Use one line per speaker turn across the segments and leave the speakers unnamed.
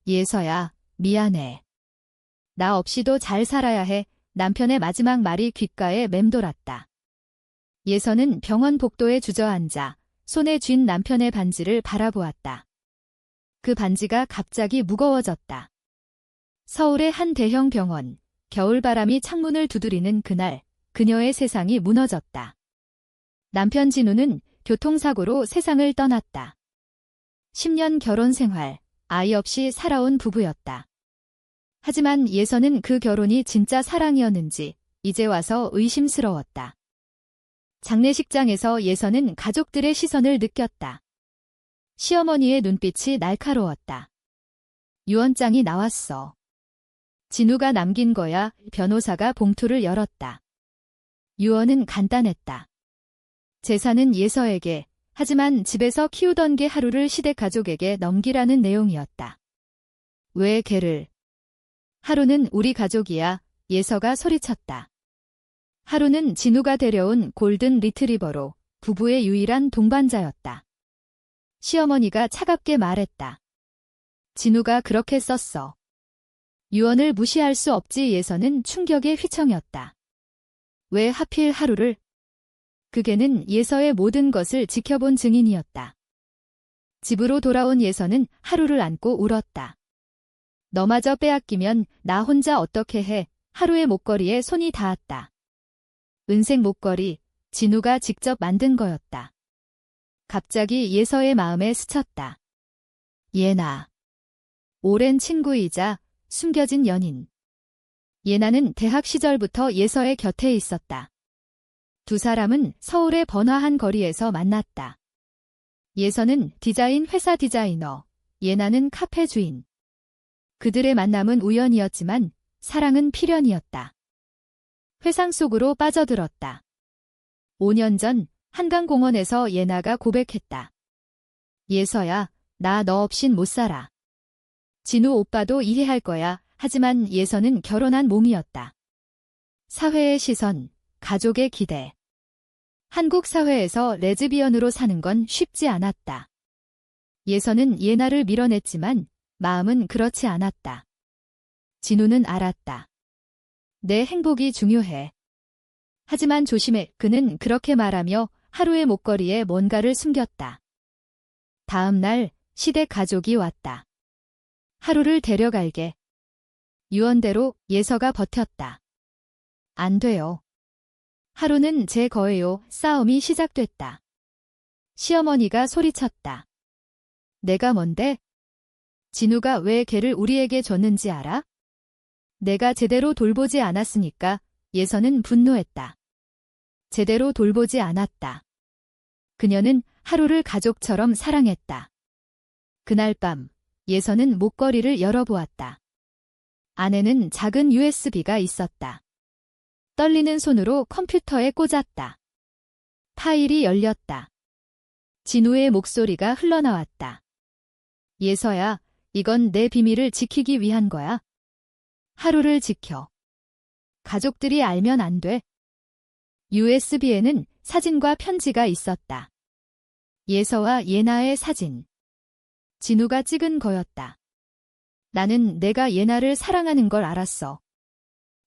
예서야, 미안해. 나 없이도 잘 살아야 해. 남편의 마지막 말이 귓가에 맴돌았다. 예서는 병원 복도에 주저앉아 손에 쥔 남편의 반지를 바라보았다. 그 반지가 갑자기 무거워졌다. 서울의 한 대형 병원, 겨울바람이 창문을 두드리는 그날, 그녀의 세상이 무너졌다. 남편 진우는 교통사고로 세상을 떠났다. 10년 결혼 생활, 아이 없이 살아온 부부였다. 하지만 예서는 그 결혼이 진짜 사랑이었는지 이제 와서 의심스러웠다. 장례식장에서 예서는 가족들의 시선을 느꼈다. 시어머니의 눈빛이 날카로웠다. 유언장이 나왔어. 진우가 남긴 거야. 변호사가 봉투를 열었다. 유언은 간단했다. 재산은 예서에게, 하지만 집에서 키우던 개 하루를 시댁 가족에게 넘기라는 내용이었다. 왜 개를? 하루는 우리 가족이야. 예서가 소리쳤다. 하루는 진우가 데려온 골든 리트리버로 부부의 유일한 동반자였다. 시어머니가 차갑게 말했다. 진우가 그렇게 썼어. 유언을 무시할 수 없지. 예서는 충격에 휘청였다. 왜 하필 하루를? 그 개는 예서의 모든 것을 지켜본 증인이었다. 집으로 돌아온 예서는 하루를 안고 울었다. 너마저 빼앗기면 나 혼자 어떻게 해? 하루의 목걸이에 손이 닿았다. 은색 목걸이, 진우가 직접 만든 거였다. 갑자기 예서의 마음에 스쳤다. 예나. 오랜 친구이자 숨겨진 연인. 예나는 대학 시절부터 예서의 곁에 있었다. 두 사람은 서울의 번화한 거리에서 만났다. 예서는 디자인 회사 디자이너, 예나는 카페 주인. 그들의 만남은 우연이었지만 사랑은 필연이었다. 회상 속으로 빠져들었다. 5년 전 한강공원에서 예나가 고백했다. 예서야, 나 너 없인 못 살아. 진우 오빠도 이해할 거야. 하지만 예서는 결혼한 몸이었다. 사회의 시선, 가족의 기대. 한국 사회에서 레즈비언으로 사는 건 쉽지 않았다. 예서는 예나를 밀어냈지만 마음은 그렇지 않았다. 진우는 알았다. 내 행복이 중요해. 하지만 조심해. 그는 그렇게 말하며 하루의 목걸이에 뭔가를 숨겼다. 다음 날 시댁 가족이 왔다. 하루를 데려갈게. 유언대로 예서가 버텼다. 안 돼요. 하루는 제 거예요. 싸움이 시작됐다. 시어머니가 소리쳤다. 내가 뭔데? 진우가 왜 걔를 우리에게 줬는지 알아? 내가 제대로 돌보지 않았으니까. 예서는 분노했다. 제대로 돌보지 않았다. 그녀는 하루를 가족처럼 사랑했다. 그날 밤, 예서는 목걸이를 열어보았다. 안에는 작은 USB가 있었다. 떨리는 손으로 컴퓨터에 꽂았다. 파일이 열렸다. 진우의 목소리가 흘러나왔다. 예서야, 이건 내 비밀을 지키기 위한 거야. 하루를 지켜. 가족들이 알면 안 돼. USB에는 사진과 편지가 있었다. 예서와 예나의 사진. 진우가 찍은 거였다. 나는 내가 예나를 사랑하는 걸 알았어.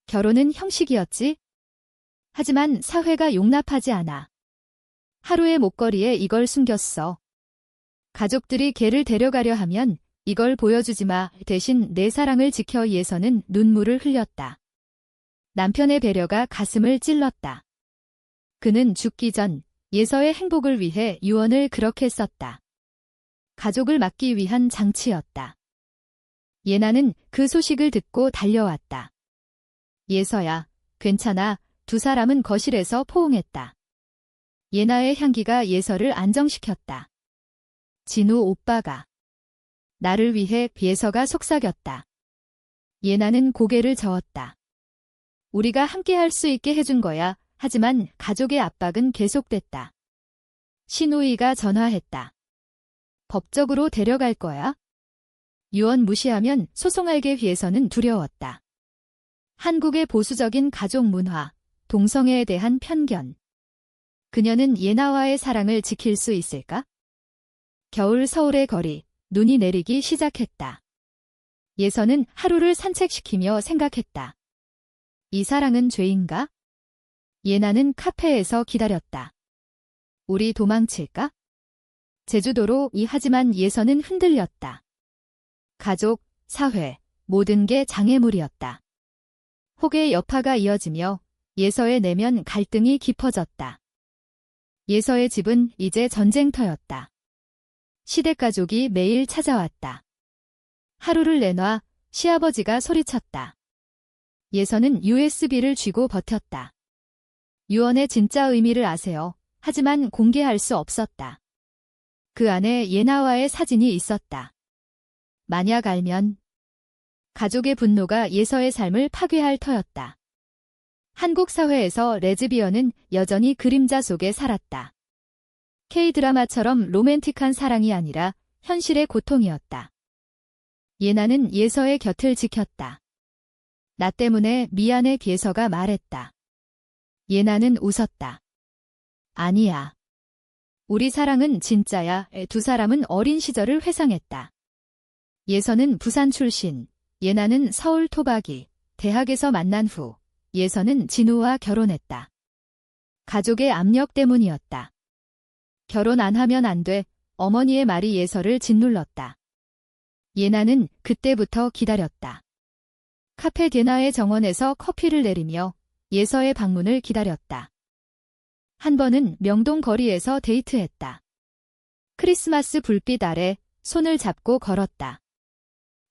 결혼은 형식이었지? 하지만 사회가 용납하지 않아. 하루의 목걸이에 이걸 숨겼어. 가족들이 걔를 데려가려 하면 이걸 보여주지 마. 대신 내 사랑을 지켜. 예서는 눈물을 흘렸다. 남편의 배려가 가슴을 찔렀다. 그는 죽기 전 예서의 행복을 위해 유언을 그렇게 썼다. 가족을 막기 위한 장치였다. 예나는 그 소식을 듣고 달려왔다. 예서야, 괜찮아. 두 사람은 거실에서 포옹했다. 예나의 향기가 예서를 안정시켰다. 진우 오빠가. 나를 위해 예서가 속삭였다. 예나는 고개를 저었다. 우리가 함께할 수 있게 해준 거야. 하지만 가족의 압박은 계속됐다. 신우이가 전화했다. 법적으로 데려갈 거야? 유언 무시하면 소송하게 위해서는 두려웠다. 한국의 보수적인 가족 문화, 동성애에 대한 편견. 그녀는 예나와의 사랑을 지킬 수 있을까? 겨울 서울의 거리, 눈이 내리기 시작했다. 예서는 하루를 산책시키며 생각했다. 이 사랑은 죄인가? 예나는 카페에서 기다렸다. 우리 도망칠까? 제주도로 하지만 예서는 흔들렸다. 가족, 사회, 모든 게 장애물이었다. 혹의 여파가 이어지며 예서의 내면 갈등이 깊어졌다. 예서의 집은 이제 전쟁터였다. 시댁가족이 매일 찾아왔다. 하루를 내놔 시아버지가 소리쳤다. 예서는 USB를 쥐고 버텼다. 유언의 진짜 의미를 아세요. 하지만 공개할 수 없었다. 그 안에 예나와의 사진이 있었다. 만약 알면 가족의 분노가 예서의 삶을 파괴할 터였다. 한국 사회에서 레즈비언은 여전히 그림자 속에 살았다. K드라마처럼 로맨틱한 사랑이 아니라 현실의 고통이었다. 예나는 예서의 곁을 지켰다. 나 때문에 미안해 예서가 말했다. 예나는 웃었다. 아니야. 우리 사랑은 진짜야. 두 사람은 어린 시절을 회상했다. 예서는 부산 출신, 예나는 서울 토박이, 대학에서 만난 후 예서는 진우와 결혼했다. 가족의 압력 때문이었다. 결혼 안 하면 안 돼. 어머니의 말이 예서를 짓눌렀다. 예나는 그때부터 기다렸다. 카페 게나의 정원에서 커피를 내리며 예서의 방문을 기다렸다. 한 번은 명동 거리에서 데이트했다. 크리스마스 불빛 아래 손을 잡고 걸었다.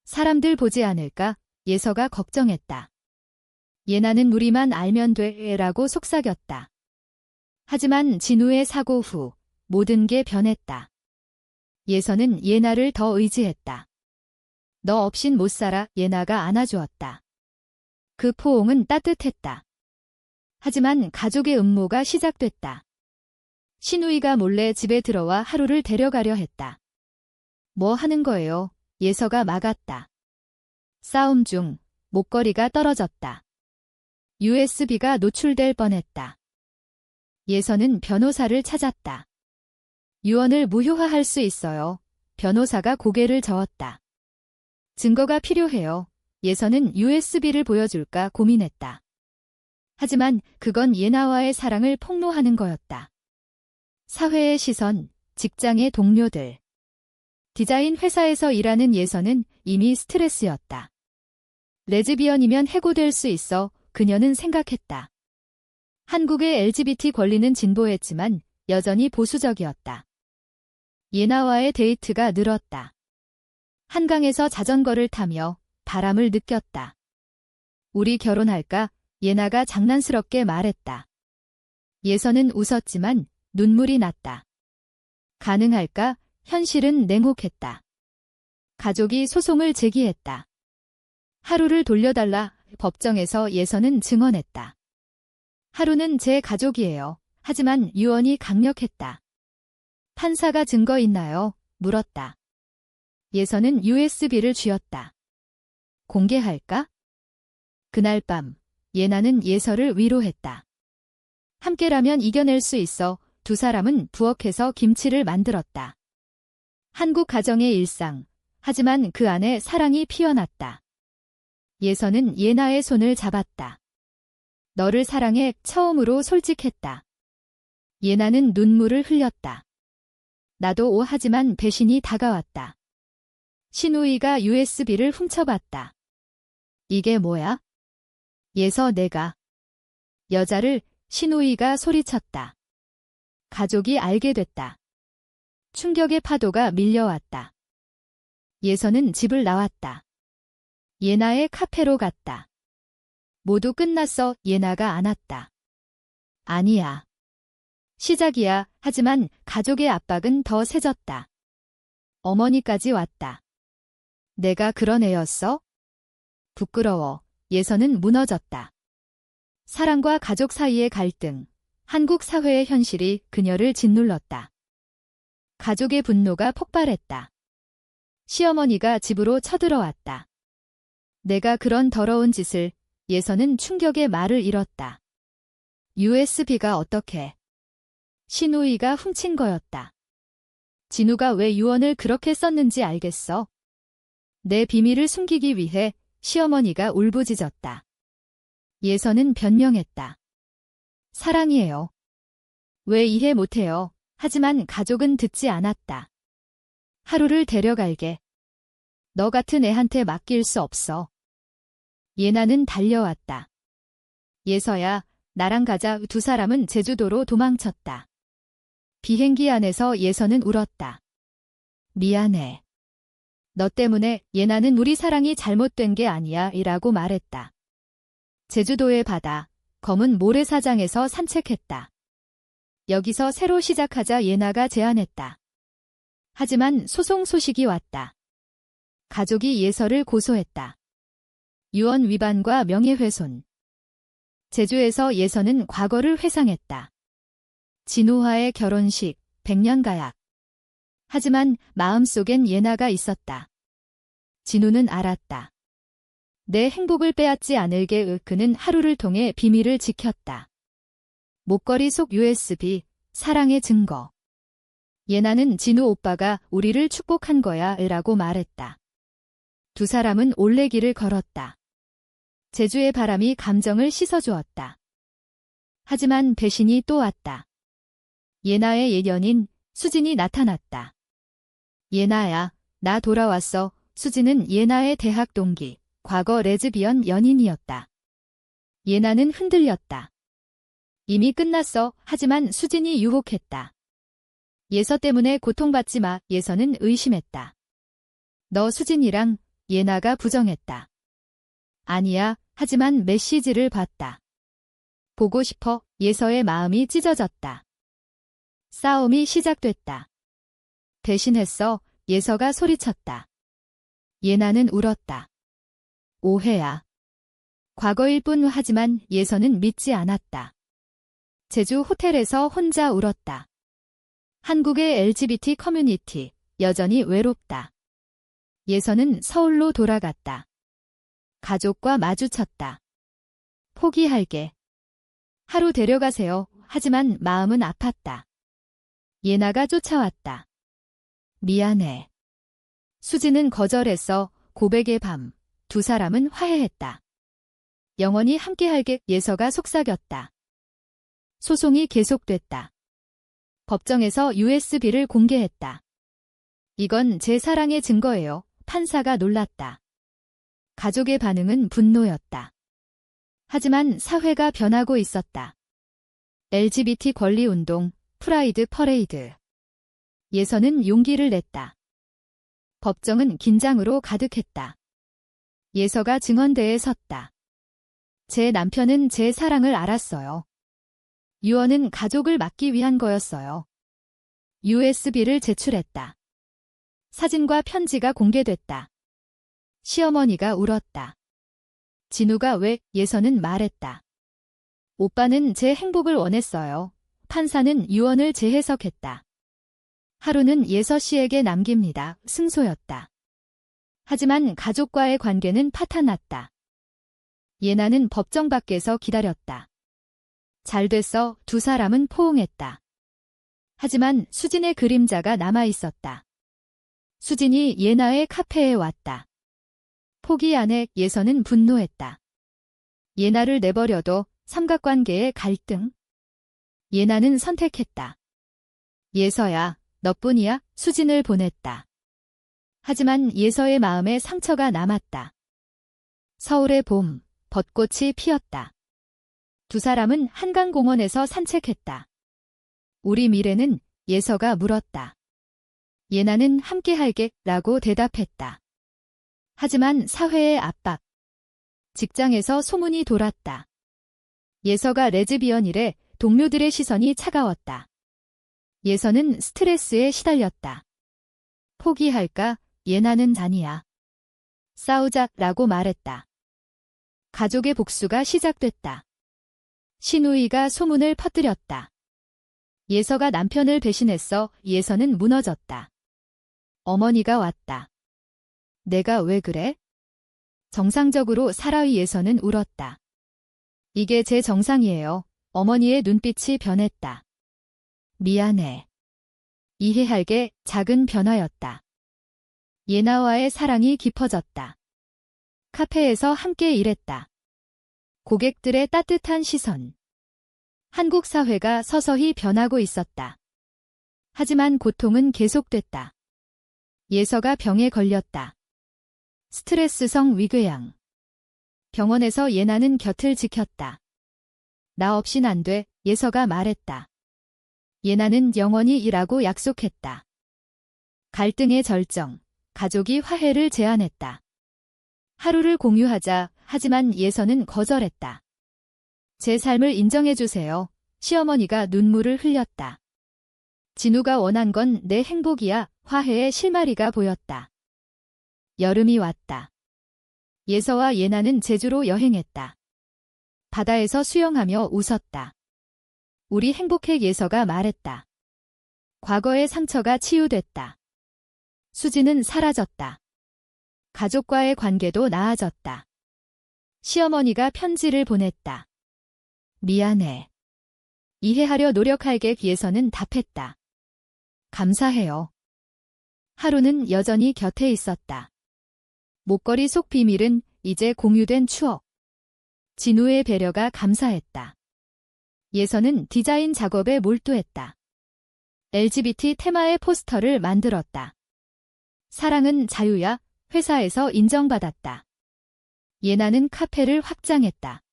사람들 보지 않을까 예서가 걱정했다. 예나는 우리만 알면 돼 라고 속삭였다. 하지만 진우의 사고 후 모든 게 변했다. 예서는 예나를 더 의지했다. 너 없인 못 살아 예나가 안아주었다. 그 포옹은 따뜻했다. 하지만 가족의 음모가 시작됐다. 신우이가 몰래 집에 들어와 하루를 데려가려 했다. 뭐 하는 거예요? 예서가 막았다. 싸움 중 목걸이가 떨어졌다. USB가 노출될 뻔했다. 예서는 변호사를 찾았다. 유언을 무효화할 수 있어요. 변호사가 고개를 저었다. 증거가 필요해요. 예서는 USB를 보여줄까 고민했다. 하지만 그건 예나와의 사랑을 폭로하는 거였다. 사회의 시선, 직장의 동료들. 디자인 회사에서 일하는 예서는 이미 스트레스였다. 레즈비언이면 해고될 수 있어 그녀는 생각했다. 한국의 LGBT 권리는 진보했지만 여전히 보수적이었다. 예나와의 데이트가 늘었다. 한강에서 자전거를 타며 바람을 느꼈다. 우리 결혼할까? 예나가 장난스럽게 말했다. 예서는 웃었지만 눈물이 났다. 가능할까? 현실은 냉혹했다. 가족이 소송을 제기했다. 하루를 돌려달라 법정에서 예서는 증언했다. 하루는 제 가족이에요. 하지만 유언이 강력했다. 판사가 증거 있나요? 물었다. 예서는 USB를 쥐었다. 공개할까? 그날 밤 예나는 예서를 위로했다. 함께라면 이겨낼 수 있어. 두 사람은 부엌에서 김치를 만들었다. 한국 가정의 일상. 하지만 그 안에 사랑이 피어났다. 예서는 예나의 손을 잡았다. 너를 사랑해 처음으로 솔직했다. 예나는 눈물을 흘렸다. 나도 하지만 배신이 다가왔다. 신우이가 USB를 훔쳐봤다. 이게 뭐야? 예서 내가. 여자를 신우이가 소리쳤다. 가족이 알게 됐다. 충격의 파도가 밀려왔다. 예서는 집을 나왔다. 예나의 카페로 갔다. 모두 끝났어. 예나가 안았다. 아니야. 시작이야. 하지만 가족의 압박은 더 세졌다. 어머니까지 왔다. 내가 그런 애였어? 부끄러워. 예서는 무너졌다. 사랑과 가족 사이의 갈등, 한국 사회의 현실이 그녀를 짓눌렀다. 가족의 분노가 폭발했다. 시어머니가 집으로 쳐들어왔다. 내가 그런 더러운 짓을. 예서는 충격의 말을 잃었다. USB가 어떻게? 신우이가 훔친 거였다. 진우가 왜 유언을 그렇게 썼는지 알겠어? 내 비밀을 숨기기 위해 시어머니가 울부짖었다. 예서는 변명했다. 사랑이에요. 왜 이해 못해요? 하지만 가족은 듣지 않았다. 하루를 데려갈게. 너 같은 애한테 맡길 수 없어. 예나는 달려왔다. 예서야, 나랑 가자. 두 사람은 제주도로 도망쳤다. 비행기 안에서 예서는 울었다. 미안해. 너 때문에 예나는 우리 사랑이 잘못된 게 아니야 이라고 말했다. 제주도의 바다, 검은 모래사장에서 산책했다. 여기서 새로 시작하자 예나가 제안했다. 하지만 소송 소식이 왔다. 가족이 예서를 고소했다. 유언 위반과 명예훼손. 제주에서 예서는 과거를 회상했다. 진우와의 결혼식, 100년 가약. 하지만 마음속엔 예나가 있었다. 진우는 알았다. 내 행복을 빼앗지 않을게. 그는 하루를 통해 비밀을 지켰다. 목걸이 속 USB, 사랑의 증거. 예나는 진우 오빠가 우리를 축복한 거야 라고 말했다. 두 사람은 올레길을 걸었다. 제주의 바람이 감정을 씻어주었다. 하지만 배신이 또 왔다. 예나의 예견인 수진이 나타났다. 예나야, 나 돌아왔어. 수진은 예나의 대학 동기, 과거 레즈비언 연인이었다. 예나는 흔들렸다. 이미 끝났어. 하지만 수진이 유혹했다. 예서 때문에 고통받지 마. 예서는 의심했다. 너 수진이랑. 예나가 부정했다. 아니야. 하지만 메시지를 봤다. 보고 싶어. 예서의 마음이 찢어졌다. 싸움이 시작됐다. 배신했어. 예서가 소리쳤다. 예나는 울었다. 오해야. 과거일 뿐. 하지만 예서는 믿지 않았다. 제주 호텔에서 혼자 울었다. 한국의 LGBT 커뮤니티, 여전히 외롭다. 예서는 서울로 돌아갔다. 가족과 마주쳤다. 포기할게. 하루 데려가세요. 하지만 마음은 아팠다. 예나가 쫓아왔다. 미안해. 수지는 거절했어. 고백의 밤. 두 사람은 화해했다. 영원히 함께할게. 예서가 속삭였다. 소송이 계속됐다. 법정에서 USB를 공개했다. 이건 제 사랑의 증거예요. 판사가 놀랐다. 가족의 반응은 분노였다. 하지만 사회가 변하고 있었다. LGBT 권리운동, 프라이드 퍼레이드. 예서는 용기를 냈다. 법정은 긴장으로 가득했다. 예서가 증언대에 섰다. 제 남편은 제 사랑을 알았어요. 유언은 가족을 막기 위한 거였어요. USB를 제출했다. 사진과 편지가 공개됐다. 시어머니가 울었다. 진우가 왜? 예서는 말했다. 오빠는 제 행복을 원했어요. 판사는 유언을 재해석했다. 하루는 예서 씨에게 남깁니다. 승소였다. 하지만 가족과의 관계는 파탄났다. 예나는 법정 밖에서 기다렸다. 잘 됐어. 두 사람은 포옹했다. 하지만 수진의 그림자가 남아있었다. 수진이 예나의 카페에 왔다. 포기 안에 예서는 분노했다. 예나를 내버려둬. 삼각관계의 갈등. 예나는 선택했다. 예서야, 너뿐이야. 수진을 보냈다. 하지만 예서의 마음에 상처가 남았다. 서울의 봄, 벚꽃이 피었다. 두 사람은 한강공원에서 산책했다. 우리 미래는? 예서가 물었다. 예나는 함께할게 라고 대답했다. 하지만 사회의 압박. 직장에서 소문이 돌았다. 예서가 레즈비언이래. 동료들의 시선이 차가웠다. 예서는 스트레스에 시달렸다. 포기할까? 예나는 아니야. 싸우자 라고 말했다. 가족의 복수가 시작됐다. 신우이가 소문을 퍼뜨렸다. 예서가 남편을 배신했어. 예서는 무너졌다. 어머니가 왔다. 내가 왜 그래? 정상적으로 살아의 예서는 울었다. 이게 제 정상이에요. 어머니의 눈빛이 변했다. 미안해. 이해할게. 작은 변화였다. 예나와의 사랑이 깊어졌다. 카페에서 함께 일했다. 고객들의 따뜻한 시선. 한국 사회가 서서히 변하고 있었다. 하지만 고통은 계속됐다. 예서가 병에 걸렸다. 스트레스성 위궤양. 병원에서 예나는 곁을 지켰다. 나 없인 안 돼, 예서가 말했다. 예나는 영원히 일하고 약속했다. 갈등의 절정. 가족이 화해를 제안했다. 하루를 공유하자. 하지만 예서는 거절했다. 제 삶을 인정해주세요. 시어머니가 눈물을 흘렸다. 진우가 원한 건 내 행복이야. 화해의 실마리가 보였다. 여름이 왔다. 예서와 예나는 제주로 여행했다. 바다에서 수영하며 웃었다. 우리 행복해, 예서가 말했다. 과거의 상처가 치유됐다. 수지는 사라졌다. 가족과의 관계도 나아졌다. 시어머니가 편지를 보냈다. 미안해. 이해하려 노력할게, 예서는 답했다. 감사해요. 하루는 여전히 곁에 있었다. 목걸이 속 비밀은 이제 공유된 추억. 진우의 배려가 감사했다. 예서는 디자인 작업에 몰두했다. LGBT 테마의 포스터를 만들었다. 사랑은 자유야. 회사에서 인정받았다. 예나는 카페를 확장했다.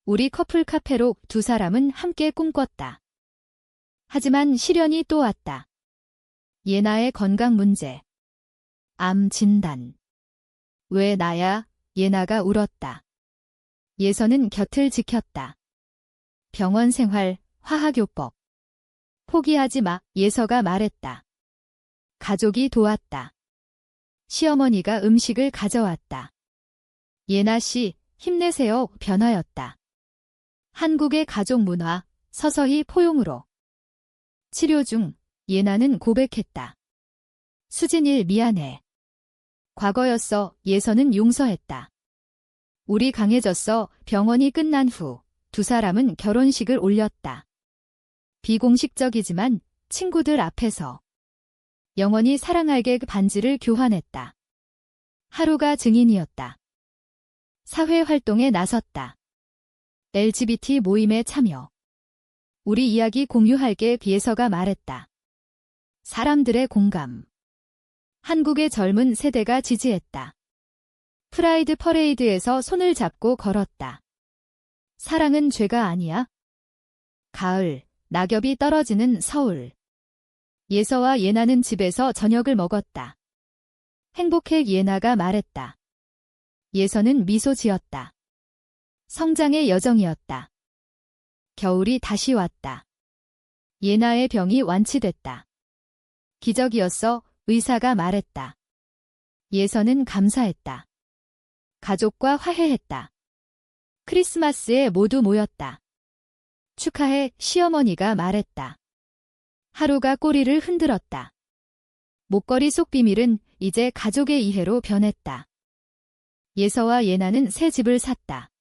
우리 커플 카페로 두 사람은 함께 꿈꿨다. 하지만 시련이 또 왔다. 예나의 건강 문제. 암 진단. 왜 나야? 예나가 울었다. 예서는 곁을 지켰다. 병원 생활, 화학요법. 포기하지 마, 예서가 말했다. 가족이 도왔다. 시어머니가 음식을 가져왔다. 예나 씨, 힘내세요. 변화였다. 한국의 가족 문화, 서서히 포용으로. 치료 중, 예나는 고백했다. 수진일 미안해. 과거였어. 예서는 용서했다. 우리 강해졌어. 병원이 끝난 후 두 사람은 결혼식을 올렸다. 비공식적이지만 친구들 앞에서 영원히 사랑할게 반지를 교환했다. 하루가 증인이었다. 사회활동에 나섰다. LGBT 모임에 참여. 우리 이야기 공유할게, 예서가 말했다. 사람들의 공감. 한국의 젊은 세대가 지지했다. 프라이드 퍼레이드에서 손을 잡고 걸었다. 사랑은 죄가 아니야. 가을, 낙엽이 떨어지는 서울. 예서와 예나는 집에서 저녁을 먹었다. 행복해, 예나가 말했다. 예서는 미소 지었다. 성장의 여정이었다. 겨울이 다시 왔다. 예나의 병이 완치됐다. 기적이었어, 의사가 말했다. 예서는 감사했다. 가족과 화해했다. 크리스마스에 모두 모였다. 축하해, 시어머니가 말했다. 하루가 꼬리를 흔들었다. 목걸이 속 비밀은 이제 가족의 이해로 변했다. 예서와 예나는 새 집을 샀다.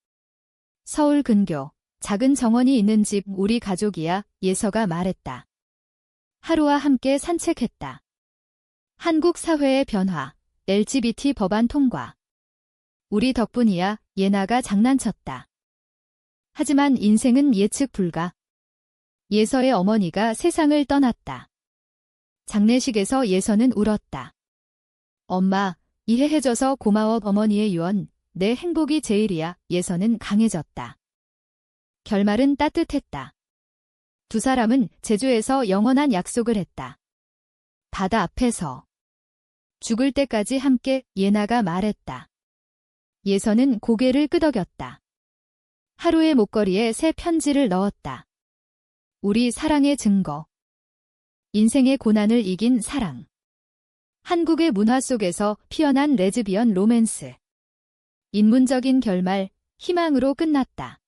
서울 근교, 작은 정원이 있는 집, 우리 가족이야, 예서가 말했다. 하루와 함께 산책했다. 한국 사회의 변화, LGBT 법안 통과. 우리 덕분이야, 예나가 장난쳤다. 하지만 인생은 예측 불가. 예서의 어머니가 세상을 떠났다. 장례식에서 예서는 울었다. 엄마, 이해해줘서 고마워. 어머니의 유언, 내 행복이 제일이야. 예서는 강해졌다. 결말은 따뜻했다. 두 사람은 제주에서 영원한 약속을 했다. 바다 앞에서. 죽을 때까지 함께, 예나가 말했다. 예서는 고개를 끄덕였다. 하루의 목걸이에 새 편지를 넣었다. 우리 사랑의 증거. 인생의 고난을 이긴 사랑. 한국의 문화 속에서 피어난 레즈비언 로맨스. 인문적인 결말, 희망으로 끝났다.